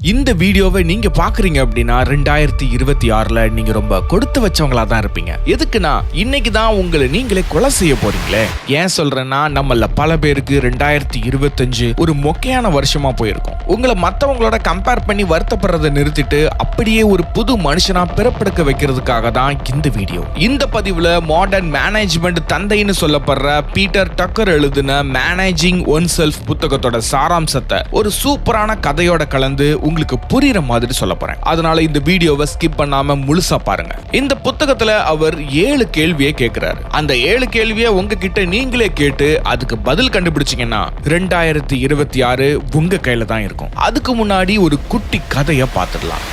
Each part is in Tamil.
இந்த வீடியோவை நீங்க பாக்குறீங்க அப்படின்னா 2026ல நீங்க ரொம்ப கொடுத்து வச்சவங்களா தான் இருப்பீங்க. எதுக்குன்னா இன்னைக்கு தான் உங்களை நீங்களே கொலை செய்ய போறீங்களே. ஏன் சொல்றேன்னா நம்மள பல பேருக்கு 2025 ஒரு மொக்கையான வருஷமா போயிருக்கும். உங்களை மத்தவங்களோட கம்பேர் பண்ணி வருத்தப்படுறதை நிறுத்திட்டு அப்படியே ஒரு புது மனுஷனா பிறப்பெடுக்க வைக்கிறதுக்காக தான் இந்த வீடியோ. இந்த பதிவுல மாடர்ன் மேனேஜ்மெண்ட் தந்தைன்னு சொல்லப்படுற பீட்டர் டக்கர் எழுதின மேனேஜிங் ஒன் செல்ஃப் புத்தகத்தோட சாராம்சத்தை ஒரு சூப்பரான கதையோட கலந்து உங்களுக்கு புரியுற மாதிரி சொல்ல போறேன். அதனால இந்த வீடியோவை ஸ்கிப் பண்ணாம முழுசா பாருங்க. இந்த புத்தகத்துல அவர் 7 கேள்வியை கேட்கிறாரு. அந்த 7 கேள்வியை உங்ககிட்ட நீங்களே கேட்டு அதுக்கு பதில் கண்டுபிடிச்சீங்கன்னா 2026 உங்க கையில தான் இருக்கும். அதுக்கு முன்னாடி ஒரு குட்டி கதையை பார்த்துடலாம்.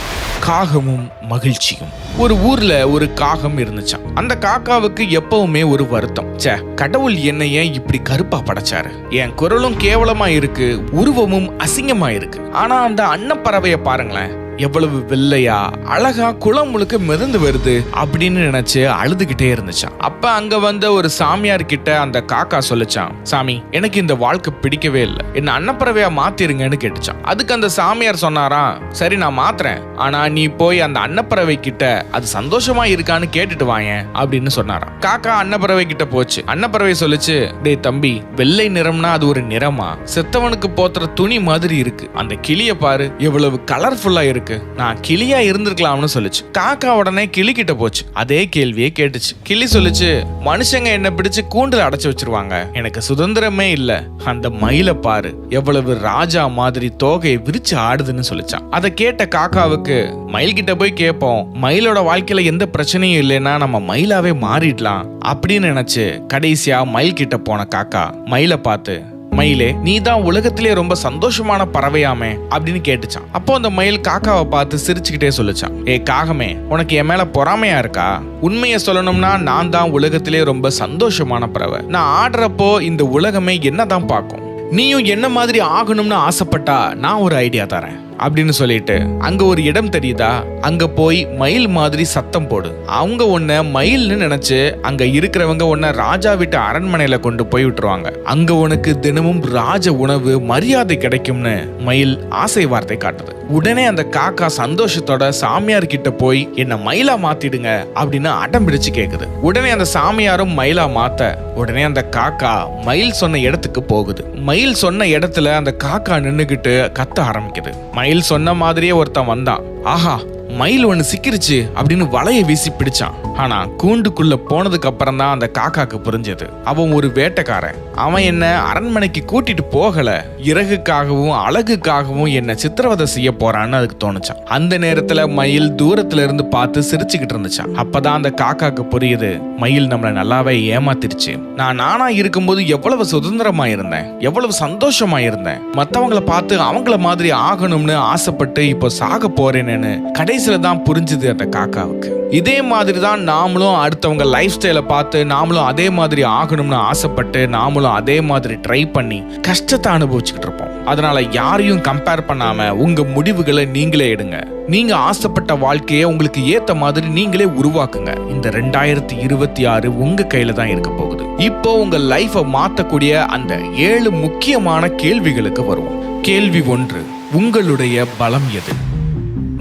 காகமும் மகிழ்ச்சியும். ஒரு ஊர்ல ஒரு காகம் இருந்துச்சாம். அந்த காக்காவுக்கு எப்பவுமே ஒரு வருத்தம். கடவுள் என்னை ஏன் இப்படி கருப்பா படைச்சாரு? என் குரலும் கேவலமா இருக்கு, உருவமும் அசிங்கமா இருக்கு. ஆனா அந்த அன்னப்பறவைய பாருங்களேன், எவ்வளவு வெள்ளையா அழகா குளம் முழுக்க மிதந்து வருது அப்படின்னு நினைச்சு அழுதுகிட்டே இருந்துச்சான். அப்ப அங்க வந்த ஒரு சாமியார் கிட்ட அந்த காக்கா சொல்லிச்சான், சாமி எனக்கு இந்த வாழ்க்கை பிடிக்கவே இல்லை, என்ன அன்னப்பறவையா மாத்திருங்கன்னு கேட்டுச்சான். அதுக்கு அந்த சாமியார் சொன்னாராம், சரி நான் மாத்துறேன், ஆனா நீ போய் அந்த அன்னப்பறவை கிட்ட அது சந்தோஷமா இருக்கான்னு கேட்டுட்டு வாயேன் அப்படின்னு சொன்னாராம். காக்கா அன்னப்பறவை கிட்ட போச்சு. அன்னப்பறவை சொல்லிச்சு, டே தம்பி, வெள்ளை நிறம்னா அது ஒரு நிறமா? செத்தவனுக்கு போத்துற துணி மாதிரி இருக்கு. அந்த கிளிய பாரு, எவ்வளவு கலர்ஃபுல்லா இருக்கு, நான் கிளியா இருந்திருக்கலாம்னு சொல்லுச்சு. காக்கா உடனே கிளி கிட்ட போச்சு. அதே கேள்வியை கேட்டுச்சு. கிளி சொல்லுச்சு, மனுஷங்க என்ன பிடிச்சு கூண்டுல அடைச்சு வச்சிருவாங்க, எனக்கு சுதந்திரமே இல்ல. அந்த மயில பாரு, எவ்வளவு ராஜா மாதிரி தோகையை விரிச்சு ஆடுதுன்னு சொல்லிச்சான். அதை கேட்ட காக்காவுக்கு, மயில் கிட்ட போய் கேட்போம், மயிலோட வாழ்க்கையில எந்த பிரச்சனையும் இல்லைன்னா நம்ம மயிலாவே மாறிடலாம் அப்படின்னு நினைச்சு கடைசியா மயில் கிட்ட போன காக்கா மயிலை பார்த்து, மயிலே நீ தான் உலகத்திலே ரொம்ப சந்தோஷமான பறவையாமே அப்படின்னு கேட்டுச்சான். அப்போ அந்த மயில் காக்காவை பார்த்து சிரிச்சுக்கிட்டே சொல்லிச்சான், ஏ காகமே, உனக்கு என் மேல பொறாமையா இருக்கா? உண்மையை சொல்லணும்னா நான் தான் உலகத்திலே ரொம்ப சந்தோஷமான பறவை. நான் ஆடுறப்போ இந்த உலகமே என்னதான் பார்க்கும். நீயும் என்ன மாதிரி ஆகணும்னு ஆசைப்பட்டா நான் ஒரு ஐடியா தரேன் அப்படின்னு சொல்லிட்டு, அங்க ஒரு இடம் தெரியுதா, அங்க போய் மயில் மாதிரி சத்தம் போடு. அவங்க உன்னை மயில்னு நினைச்சு அங்க இருக்கிறவங்க உன்னை ராஜா வீட்டு அரண்மனையில கொண்டு போய் விட்டுருவாங்க. அங்க உனக்கு தினமும் ராஜ உணவு மரியாதை கிடைக்கும்னு மயில் ஆசை வார்த்தை காட்டுது. உடனே அந்த காக்கா சந்தோஷத்தோட சாமியார் கிட்ட போய் என்ன மயிலா மாத்திடுங்க அப்படின்னு அடம் பிடிச்சு கேக்குது. உடனே அந்த சாமியாரும் மயிலா மாத்த உடனே அந்த காக்கா மயில் சொன்ன இடத்துக்கு போகுது. மயில் சொன்ன இடத்துல அந்த காக்கா நின்னுகிட்டு கத்த ஆரம்பிக்குது. மயில் சொன்ன மாதிரியே ஒருத்தன் வந்தான். ஆஹா, மயில் ஒண்ணு சிக்கிருச்சு அப்படின்னு வலைய வீசி பிடிச்சான். ஆனா கூண்டுக்குள்ள போனதுக்கு அப்புறம் தான் அந்த காக்காக்கு புரிஞ்சது, அவன் ஒரு வேட்டைக்காரன். அவன் என்ன அரண்மனைக்கு கூட்டிட்டு போகல, இறகுக்காகவும் அழகுக்காகவும் என்ன சித்திரவதை செய்ய போறான்னு அதுக்கு தோணுச்சான். அந்த நேரத்துல மயில் தூரத்துல இருந்து பார்த்து சிரிச்சுக்கிட்டு இருந்துச்சான். அப்பதான் அந்த காக்காக்கு புரியுது, மயில் நம்மளை நல்லாவே ஏமாத்திருச்சு. நான் நானா இருக்கும்போது எவ்வளவு சுதந்திரமா இருந்தேன், எவ்வளவு சந்தோஷமா இருந்தேன். மத்தவங்களை பார்த்து அவங்கள மாதிரி ஆகணும்னு ஆசைப்பட்டு இப்போ சாக போறேன்னு கடைசியில தான் புரிஞ்சுது அந்த காக்காவுக்கு. இதே மாதிரி தான் நாமளும் அடுத்தவங்க லைஃப் ஸ்டைலை பார்த்து நாமளும் அதே மாதிரி ஆகணும்னு ஆசைப்பட்டு நாமளும் அதே மாதிரி ட்ரை பண்ணி கஷ்டத்தை அனுபவிச்சுக்கிட்டு இருப்போம். அதனால யாரையும் கம்பேர் பண்ணாம உங்க முடிவுகளை நீங்களே எடுங்க. நீங்க ஆசைப்பட்ட வாழ்க்கையை உங்களுக்கு ஏத்த மாதிரி நீங்களே உருவாக்குங்க. இந்த 2026 உங்க கையில தான் இருக்க போகுது. இப்போ உங்க லைஃபை மாத்தக்கூடிய அந்த 7 முக்கியமான கேள்விகளுக்கு வருவோம். கேள்வி 1, உங்களுடைய பலம் எது?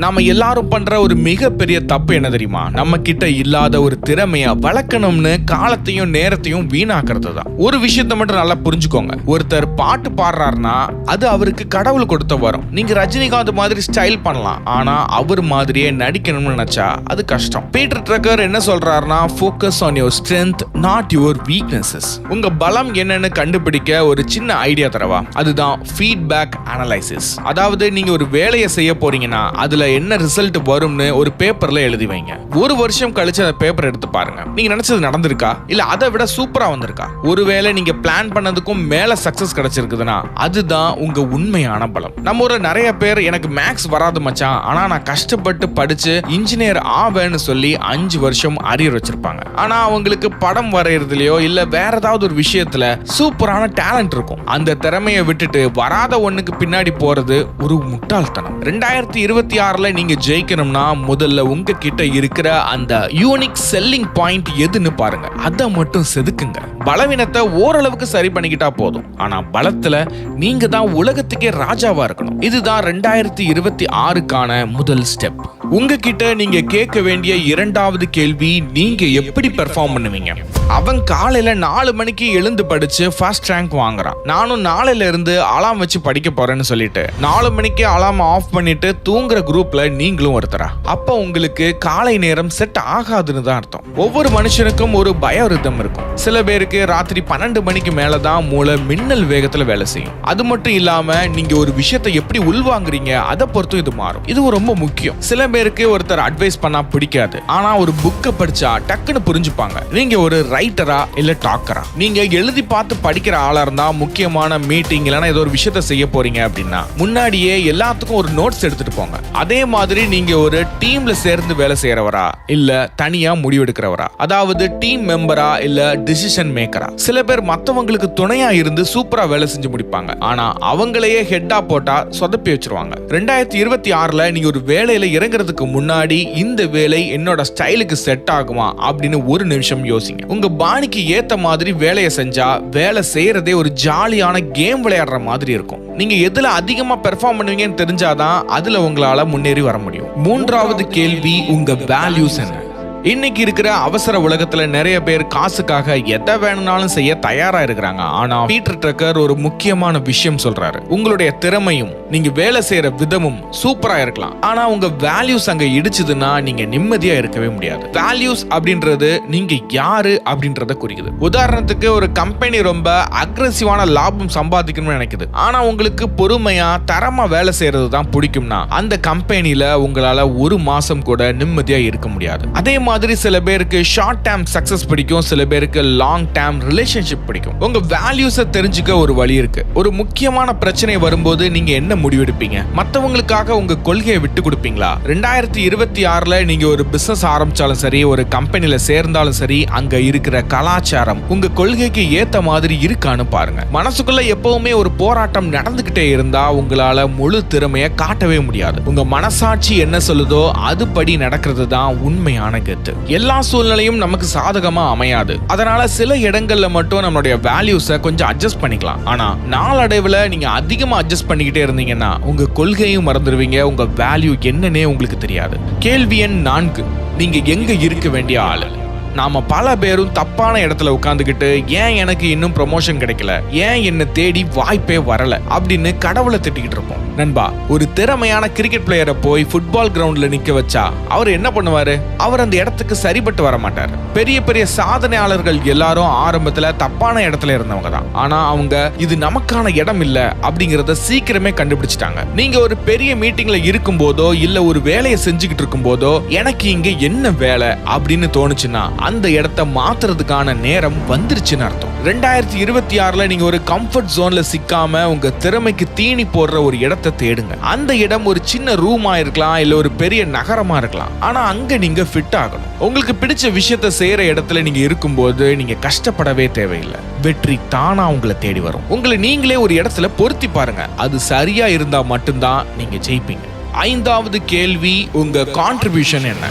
நாம எல்லாரும் பண்ற ஒரு மிகப்பெரிய தப்பு என்ன தெரியுமா? நம்ம கிட்ட இல்லாத ஒரு திறமைய வளர்க்கணும்னு காலத்தையும் நேரத்தையும் வீணாக்குறது தான். ஒரு விஷயத்த மட்டும் நல்லா புரிஞ்சுக்கோங்க, ஒருத்தர் பாட்டு பாடுறாருன்னா அது அவருக்கு கடவுள் கொடுத்த வரும். நீங்க ரஜினிகாந்த் மாதிரி ஸ்டைல் பண்ணலாம், ஆனா அவர் மாதிரியே நடிக்கணும்னு நினைச்சா அது கஷ்டம். பீட்டர் ட்ரக்கர் என்ன சொல்றாருன்னா, focus on your strength not your weaknesses. உங்க பலம் என்னன்னு கண்டுபிடிக்க ஒரு சின்ன ஐடியா தரவா? அதுதான் ஃபீட்பேக் அனலைசிஸ். அதாவது நீங்க ஒரு வேலையை செய்ய போறீங்கன்னா அதுல என்ன ரிசல்ட் வரும்னு ஒரு பேப்பர்ல எழுதி வைங்க. ஒரு வருஷம் கழிச்சு அந்த பேப்பர் எடுத்து பாருங்க, நீங்க நினைச்சது நடந்திருக்கா இல்ல அதை விட சூப்பரா வந்திருக்கா? ஒருவேளை நீங்க பிளான் பண்ணதுக்கும் மேல சக்சஸ் கிடைச்சிருக்குதுன்னா அதுதான் உங்க உண்மையான பலம். நம்ம ஒரு நிறைய பேர் எனக்கு மேக்ஸ் வராது மச்சான், ஆனா நான் கஷ்டப்பட்டு படிச்சு இன்ஜினியர் ஆவேன்னு சொல்லி 5 வருஷம் அரியர் வச்சிருப்பாங்க. ஆனா அவங்களுக்கு படம் வரையறதுலயோ இல்ல வேற ஏதாவது ஒரு விஷயத்துல சூப்பரான டேலண்ட் இருக்கும். அந்த திறமையை விட்டுட்டு வராத ஒண்ணுக்கு பின்னாடி போறது ஒரு முட்டாள்தனம். 2026 2026ல நீங்க ஜெயிக்கணும்னா முதல்ல உங்ககிட்ட இருக்கிற அந்த யூனிக் செல்லிங் பாயிண்ட் எதுன்னு பாருங்க. அதை மட்டும் செதுக்குங்க. பலவீனத்தை ஓரளவுக்கு சரி பண்ணிக்கிட்டா போதும். ஆனா பலத்துல நீங்க தான் உலகத்துக்கே ராஜாவா இருக்கணும். இதுதான் 2026க்கான முதல் ஸ்டெப். உங்ககிட்ட நீங்க கேட்க வேண்டிய இரண்டாவது கேள்வி, நீங்க எப்படி பெர்ஃபார்ம் பண்ணுவீங்க? அவன் காலையில 4 மணிக்கு எழுந்து படிச்சு ஃபர்ஸ்ட் ரேங்க் வாங்குறான். நானும் நாளையில இருந்து அலாம் வச்சு படிக்க போறேன்னு சொல்லிட்டு 4 மணிக்கு அலாம் ஆஃப் பண்ணிட்டு தூங்குற குரூப்ல நீங்களும் ஒருத்தரா? அப்ப உங்களுக்கு காலை நேரம் செட் ஆகாதுன்னு தான் அர்த்தம். ஒவ்வொரு மனுஷனுக்கும் ஒரு பயோரிதம் இருக்கும். சில பேருக்கு ராத்திரி 12 மணிக்கு மேலதான் மூளை மின்னல் வேகத்துல வேலை செய்யும். அது மட்டும் இல்லாம நீங்க ஒரு விஷயத்தை எப்படி உள்வாங்குறீங்க அதை பொறுத்தும் இது மாறும். இது ரொம்ப முக்கியம். சில பேருக்கு ஒருத்தர் அட்வைஸ் பண்ணா பிடிக்காது. ஆனா ஒரு புக்கை படிச்சா டக்குன்னு புரிஞ்சுப்பாங்க. நீங்க ஒரு ரைட்டரா இல்ல டாக்கரா? நீங்க எழுதி பார்த்து படிக்கிற ஆளா இருந்தா முக்கியமான மீட்டிங் இல்லனா ஏதோ ஒரு விஷயத்தை செய்ய போறீங்க அப்படின்னா முன்னாடியே எல்லாத்துக்கும் ஒரு நோட்ஸ் எடுத்துட்டு போங்க. அதே மாதிரி நீங்க ஒரு டீம்ல சேர்ந்து வேலை செய்யறவரா இல்ல தனியா முடிவெடுக்கிறவரா? அதாவது டீம் மெம்பரா இல்ல டிசிஷன் மேக்கரா? சில பேர் மத்தவங்களுக்கு துணையா இருந்து சூப்பரா வேலை செஞ்சு முடிப்பாங்க. ஆனா அவங்களையே ஹெட்டா போட்டா சொதப்பி வச்சிருவாங்க. 2026ல நீங்க ஒரு வேலையில இறங்குறதுக்கு முன்னாடி இந்த வேலை என்னோட ஸ்டைலுக்கு செட் ஆகுமா அப்படின்னு ஒரு நிமிஷம் யோசிங்க. உங்க பாணிக்கு ஏத்த மாதிரி வேலையை செஞ்சா வேலை செய்யறதே ஒரு ஜாலியான கேம் விளையாடுற மாதிரி இருக்கும். நீங்க எதுல அதிகமா பெர்ஃபார்ம் பண்ணுவீங்கன்னு தெரிஞ்சாதான் அதுல உங்களால முன்னேறி வர முடியும். மூன்றாவது கேள்வி, உங்க வேல்யூஸ் என்ன? இன்னைக்கு இருக்கிற அவசர உலகத்துல நிறைய பேர் காசுக்காக எதை வேணும்னாலும் செய்ய தயாரா இருக்கிறாங்க. ஆனா பீட்டர் ட்ரக்கர் ஒரு முக்கியமான விஷயம் சொல்றாரு. உங்களுடைய திறமையும் நீங்க வேலை செய்யற விதமும் சூப்பரா இருக்கலாம். ஆனா உங்க வேல்யூஸ் அங்க இடிச்சதுன்னா நீங்க நிம்மதியா இருக்கவே முடியாது. வேல்யூஸ் அப்படின்றது நீங்க யாரு அப்படின்றத குறிக்குது. உதாரணத்துக்கு ஒரு கம்பெனி ரொம்ப அக்ரெசிவான லாபம் சம்பாதிக்கணும்னு நினைக்குது. ஆனா உங்களுக்கு பொறுமையா தரமா வேலை செய்யறது தான் பிடிக்கும்னா அந்த கம்பெனில உங்களால ஒரு மாசம் கூட நிம்மதியா இருக்க முடியாது. அதே மாதிரி சில பேருக்கு ஷார்ட் டேர்ம் சக்சஸ் பிடிக்கும், சில பேருக்கு லாங் டேர்ம் ரிலேஷன்ஷிப் பிடிக்கும். உங்க வேல்யூஸை தெரிஞ்சுக்க ஒரு வழி இருக்கு. ஒரு முக்கியமான பிரச்சனை வரும்போது நீங்க என்ன முடிவெடுப்பீங்க? மத்தவங்களுக்காக உங்க கொள்கையை விட்டு கொடுப்பீங்களா? 2026ல நீங்க ஒரு பிசினஸ் ஆரம்பிச்சாலும் சரி, ஒரு கம்பெனில சேர்ந்தாலும் சரி, அங்க இருக்கிற கலாச்சாரம் உங்க கொள்கைக்கு ஏத்த மாதிரி இருக்கான்னு பாருங்க. மனசுக்குள்ள எப்பவுமே ஒரு போராட்டம் நடந்துகிட்டே இருந்தா உங்களால முழு திறமையை காட்டவே முடியாது. உங்க மனசாட்சி என்ன சொல்லுதோ அதுபடி நடக்கிறது தான் உண்மையான கெத்து. எல்லா சூழ்நிலையும் நமக்கு சாதகமா அமையாது. அதனால சில இடங்கள்ல மட்டும் நம்மளுடைய வேல்யூஸை கொஞ்சம் அட்ஜஸ்ட் பண்ணிக்கலாம். ஆனா நாளடைவுல நீங்க அதிகமா அட்ஜஸ்ட் பண்ணிக்கிட்டே இருந்தீங்கன்னா உங்க கொள்கையும் மறந்துடுவீங்க, உங்க வேல்யூ என்னன்னே உங்களுக்கு தெரியாது. கேள்வி எண் 4, நீங்க எங்க இருக்க வேண்டிய ஆளு? நாம பல பேரும் தப்பான இடத்துல உட்கார்ந்துகிட்டு ஏன் எனக்கு இன்னும் ப்ரமோஷன் கிடைக்கல, ஏன் என்ன தேடி வாய்ப்பே வரல அப்படின்னு கடவுளை திட்டிக்கிட்டு இருப்போம். நண்பா, ஒரு திறமையான கிரிக்கெட் பிளேயரை போய் ஃபுட்பால் கிரவுண்ட்ல நிக்க வச்சா அவர் என்ன பண்ணுவாரு? அவர் அந்த இடத்துக்கு சரிபட்டு வர மாட்டார். பெரிய பெரிய சாதனையாளர்கள் எல்லாரும் ஆரம்பத்துல தப்பான இடத்துல இருந்தவங்க தான். ஆனா அவங்க இது நமக்கான இடம் இல்ல அப்படிங்கறத சீக்கிரமே கண்டுபிடிச்சிட்டாங்க. நீங்க ஒரு பெரிய மீட்டிங்ல இருக்கும் போதோ இல்ல ஒரு வேலையை செஞ்சுக்கிட்டு இருக்கும் போதோ எனக்கு இங்க என்ன வேலை அப்படின்னு தோணுச்சுன்னா அந்த இடத்தை மாத்துறதுக்கான நேரம் வந்துருச்சுன்னு அர்த்தம். 2026ல நீங்க ஒரு கம்ஃபர்ட் ஜோன்ல சிக்காம உங்க திறமைக்கு தீனி போடுற ஒரு இடத்தை தேடுங்க. அந்த இடம் ஒரு சின்ன ரூமா இருக்கலாம், இல்ல ஒரு பெரிய நகரமா இருக்கலாம். ஆனா அங்க நீங்க ஃபிட் ஆகணும். உங்களுக்கு பிடிச்ச விஷயத்தை செய்யற இடத்துல நீங்க இருக்கும்போது நீங்க கஷ்டப்படவே தேவையில்லை. வெற்றி தானா உங்களை தேடி வரும். உங்களை நீங்களே ஒரு இடத்துல பொருத்தி பாருங்க. அது சரியா இருந்தா மட்டும்தான் நீங்க ஜெயிப்பீங்க. 5வது கேள்வி, உங்க கான்ட்ரிபியூஷன் என்ன?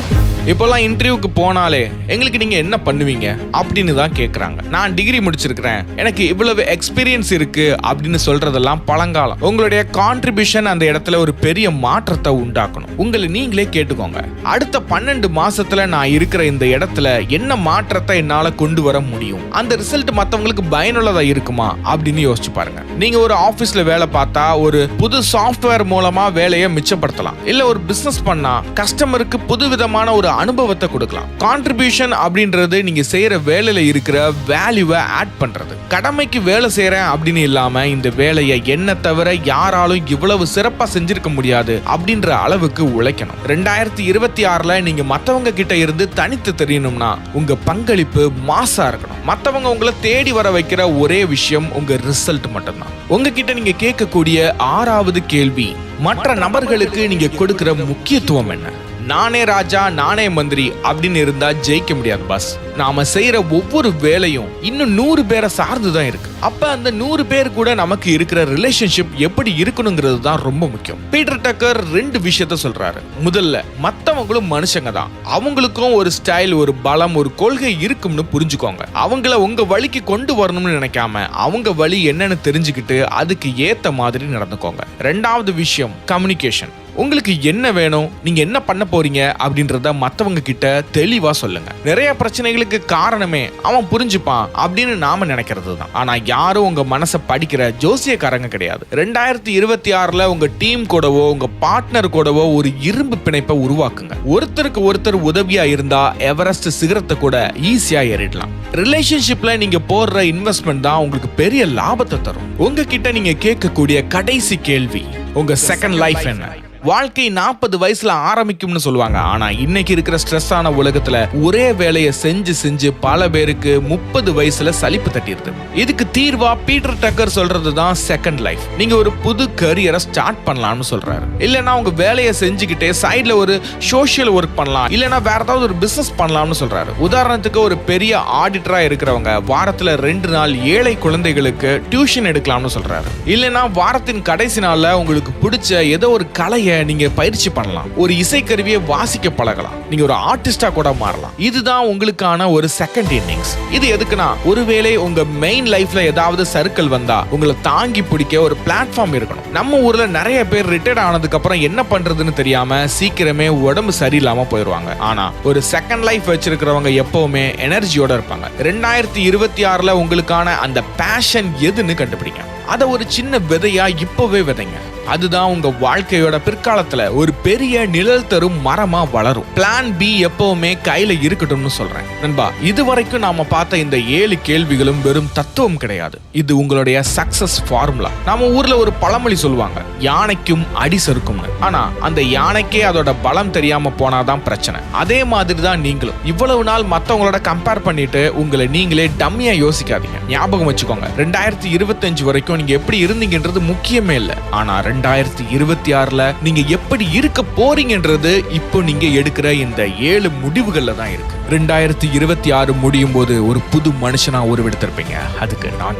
இப்போல்லாம் இன்டர்வியூக்கு போனாலே எங்களுக்கு நீங்க என்ன பண்ணுவீங்க அப்படின்னு தான் கேட்கறாங்க. நான் டிகிரி முடிச்சிருக்கிறேன், எனக்கு இவ்வளவு எக்ஸ்பீரியன்ஸ் இருக்கு அப்படின்னு சொல்றதெல்லாம் பழங்காலம். உங்களுடைய கான்ட்ரிபியூஷன் அந்த இடத்துல ஒரு பெரிய மாற்றத்தை உண்டாக்கணும். உங்களை நீங்களே கேட்டுக்கோங்க. அடுத்த 12 மாசத்துல நான் இருக்கிற இந்த இடத்துல என்ன மாற்றத்தை என்னால கொண்டு வர முடியும்? அந்த ரிசல்ட் மத்தவங்களுக்கு பயனுள்ளதா இருக்குமா அப்படின்னு யோசிச்சு பாருங்க. நீங்க ஒரு ஆபீஸ்ல வேலை பார்த்தா ஒரு புது சாஃப்ட்வேர் மூலமா வேலையை மிச்சப்படுத்தலாம். இல்ல ஒரு பிசினஸ் பண்ணா கஸ்டமருக்கு புதுவிதமான ஒரு அனுபவத்தை கொடுக்கலாம். கான்ட்ரிபியூஷன் அப்படின்றது நீங்க செய்யற வேலையில இருக்கிற வேல்யூவை ஆட் பண்றது. கடமைக்கு வேலை செய்யறேன் அப்படின்னு இல்லாம இந்த வேலையை என்ன தவிர யாராலும் இவ்வளவு சிறப்பா செஞ்சிருக்க முடியாது அப்படின்ற அளவுக்கு உழைக்கணும். 2026ல நீங்க மத்தவங்க கிட்ட இருந்து தனித்து தெரியணும்னா உங்க பங்களிப்பு மாசா இருக்கணும். மத்தவங்க உங்களை தேடி வர வைக்கிற ஒரே விஷயம் உங்க ரிசல்ட் மட்டும்தான். உங்ககிட்ட நீங்க கேட்கக்கூடிய 6வது கேள்வி, மற்ற நபர்களுக்கு நீங்க கொடுக்கிற முக்கியத்துவம் என்ன? நானே ராஜா நானே மந்திரி அப்படின்னு இருந்தா ஜெயிக்க முடியாது பாஸ். நாம செய்யற ஒவ்வொரு வேலையும் இன்னும் 100 பேரை சார்ந்துதான் இருக்கு. அப்ப அந்த 100 பேர் கூட நமக்கு இருக்கிற ரிலேஷன்ஷிப் எப்படி இருக்கணுங்கிறது தான் ரொம்ப முக்கியம். பீட்டர் டக்கர் 2 விஷயத்த சொல்றாரு. முதல்ல, மத்தவங்களும் மனுஷங்க தான், அவங்களுக்கும் ஒரு ஸ்டைல், ஒரு பலம், ஒரு கொள்கை இருக்கும்னு புரிஞ்சுக்கோங்க. அவங்கள உங்க வழிக்கு கொண்டு வரணும்னு நினைக்காம அவங்க வழி என்னன்னு தெரிஞ்சுக்கிட்டு அதுக்கு ஏத்த மாதிரி நடந்துக்கோங்க. 2வது விஷயம், கம்யூனிகேஷன். உங்களுக்கு என்ன வேணும், நீங்க என்ன பண்ண போறீங்க அப்படின்றத மத்தவங்க கிட்ட தெளிவா சொல்லுங்க. நிறைய பிரச்சனைகளுக்கு காரணமே அவன் புரிஞ்சுப்பான் அப்படின்னு நாம நினைக்கிறது தான். ஆனா யாரும் உங்க மனசை படிக்கிற ஜோசியக்காரங்க கிடையாது. 2026ல உங்க டீம் கூடவோ உங்க பார்ட்னர் கூடவோ ஒரு இரும்பு பிணைப்பை உருவாக்குங்க. ஒருத்தருக்கு ஒருத்தர் உதவியா இருந்தா எவரெஸ்ட் சிகரத்தை கூட ஈஸியா ஏறிடலாம். ரிலேஷன்ஷிப்ல நீங்க போடுற இன்வெஸ்ட்மெண்ட் தான் உங்களுக்கு பெரிய லாபத்தை தரும். உங்ககிட்ட நீங்க கேட்கக்கூடிய கடைசி கேள்வி, உங்க செகண்ட் லைஃப் என்ன? வாழ்க்கை 40 வயசுல ஆரம்பிக்கும்னு சொல்லுவாங்க. ஆனா இன்னைக்கு இருக்கிற ஸ்ட்ரெஸ்ஸான உலகத்துல ஒரே வேலையை செஞ்சு செஞ்சு பல பேருக்கு 30 வயசுல சலிப்பு தட்டிடுது. இதுக்கு தீர்வா பீட்டர் டக்கர் சொல்றது தான் செகண்ட் லைஃப். நீங்க ஒரு புது கரியரை ஸ்டார்ட் பண்ணலாம்னு சொல்றாரு. இல்லனா உங்க வேலையை செஞ்சுக்கிட்டே சைடுல ஒரு சோஷியல் ஒர்க் பண்ணலாம், இல்லனா வேற ஏதாவது ஒரு பிசினஸ் பண்ணலாம்னு சொல்றாரு. உதாரணத்துக்கு, ஒரு பெரிய ஆடிட்டரா இருக்கிறவங்க வாரத்துல 2 நாள் ஏழை குழந்தைகளுக்கு டியூஷன் எடுக்கலாம்னு சொல்றாரு. இல்லனா வாரத்தின் கடைசி நாள்ல உங்களுக்கு பிடிச்ச ஏதோ ஒரு கலையை நீங்க பயிற்சி பண்ணலாம். ஒரு இசைக்கருவியை வாசிக்க பழகலாம். நீங்க ஒரு ஆர்டிஸ்டா கூட மாறலாம். இதுதான் உங்களுக்கான ஒரு செகண்ட் இன்னிங்ஸ். இது எதுக்குன்னா, ஒருவேளை உங்க மெயின் லைஃப்ல ஏதாவது சர்க்கிள் வந்தா உங்களை தாங்கி பிடிக்க ஒரு பிளாட்ஃபார்ம் இருக்கணும். நம்ம ஊர்ல நிறைய பேர் ரிட்டையர்ட் ஆனதுக்கு அப்புறம் என்ன பண்றதுன்னு தெரியாம சீக்கிரமே உடம்பு சரியில்லாம போயிருவாங்க. ஆனா ஒரு செகண்ட் லைஃப் வச்சிருக்கிறவங்க எப்பவுமே எனர்ஜியோட இருப்பாங்க. 2026ல உங்களுக்கான அந்த பேஷன் எதுன்னு கண்டுபிடிங்க. அதை ஒரு சின்ன விதையா இப்பவே விதைங்க. அதுதான் உங்க வாழ்க்கையோட பிற்காலத்துல ஒரு பெரிய நிழல் தரும் மரமா வளரும். பிளான் பி எப்பவுமே கையில இருக்கட்டும்னு சொல்றேன். நண்பா, இதுவரைக்கும் நாம பார்த்த இந்த 7 கேள்விகளும் வெறும் தத்துவம் கிடையாது. இது உங்களுடைய சக்சஸ் ஃபார்முலா. நம்ம ஊர்ல ஒரு பழமொழி சொல்லுவாங்க, யானைக்கும் அடி சறுக்கும்னு. ஆனா அந்த யானைக்கே அதோட பலம் தெரியாம போனாதான் பிரச்சனை. அதே மாதிரி தான் நீங்களும். இவ்வளவு நாள் மத்தவங்களோட கம்பேர் பண்ணிட்டு உங்களை நீங்களே டம்மியா யோசிக்காதீங்க. ஞாபகம் வச்சுக்கோங்க, 2025 வரைக்கும் நீங்க எப்படி இருந்தீங்கன்றது முக்கியமே இல்லை. ஆனா 2026ல நீங்க எப்படி இருக்க போறீங்கன்றது இப்போ நீங்க எடுக்கிற இந்த 7 முடிவுகள்ல தான் இருக்கு. 2026 முடியும் போது ஒரு புது மனுஷனா உருவெடுத்திருப்பீங்க. அதுக்கு நான்